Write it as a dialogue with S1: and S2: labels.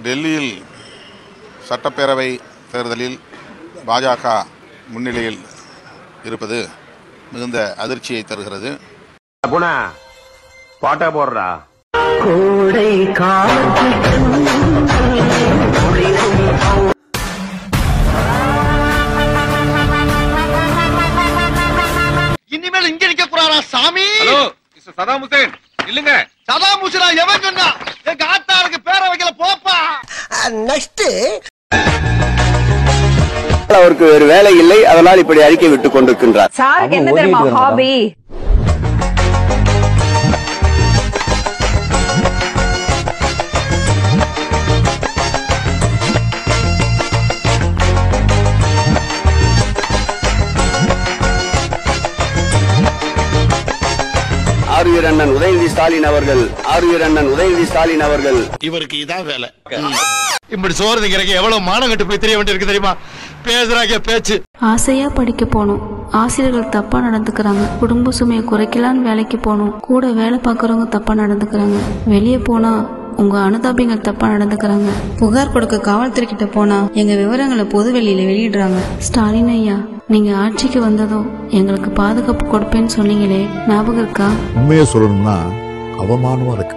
S1: டெல்லியில் சட்டப்பேரவை தேர்தலில் பாஜக முன்னிலையில் இருப்பது மிகுந்த அதிர்ச்சியை தருகிறது.
S2: பாட்டா போடுறா
S3: இனிமேல் இங்க நிக்க கூடாதா சாமி?
S4: ஹலோ மிஸ்டர் சதாம் ஹுசேன் இல்லங்க.
S3: சதாம் ஹுசேனா எவன் சொன்னா? எங்க ஆத்தாருக்கு பேரை வைக்கல போப்பா. நெக்ஸ்ட்
S2: அவருக்கு வேறு வேலை இல்லை, அதனால் இப்படி அறிக்கை விட்டுக் கொண்டிருக்கின்றார்.
S5: சாருக்கு என்ன தெரியுமா ஹாபி?
S2: ஆரியர் அண்ணன் உதயநிதி ஸ்டாலின் அவர்கள்
S3: இவருக்கு இதான் வேலை. இப்படி சோறு திங்கிறக்கு எவ்வளவு மானம் கட்டு போய் தெரிய வேண்டியிருக்கு தெரியுமா? பேசுறாங்க பேச்சு.
S6: ஆசையா படிக்க போனோம், ஆசிரியர்கள் தப்பா நடந்துக்கிறாங்க. குடும்ப சுமையை குறைக்கலான்னு வேலைக்கு போனோம், கூட வேலை பார்க்கறவங்க தப்பா நடந்துக்கிறாங்க. வெளியே போனா உங்க அனுதாபிகள் தப்பா நடந்துக்கிறாங்க. புகார் கொடுக்க காவல்துறை கிட்ட போனா எங்க விவரங்களை பொது வெளியில வெளியிடுறாங்க. ஸ்டாலின் ஐயா, நீங்க ஆட்சிக்கு வந்ததும் எங்களுக்கு பாதுகாப்பு கொடுப்பேன்னு சொன்னீங்களே, ஞாபகம் இருக்கா?
S7: உண்மையை சொல்லணும்னா அவமானமா இருக்கு.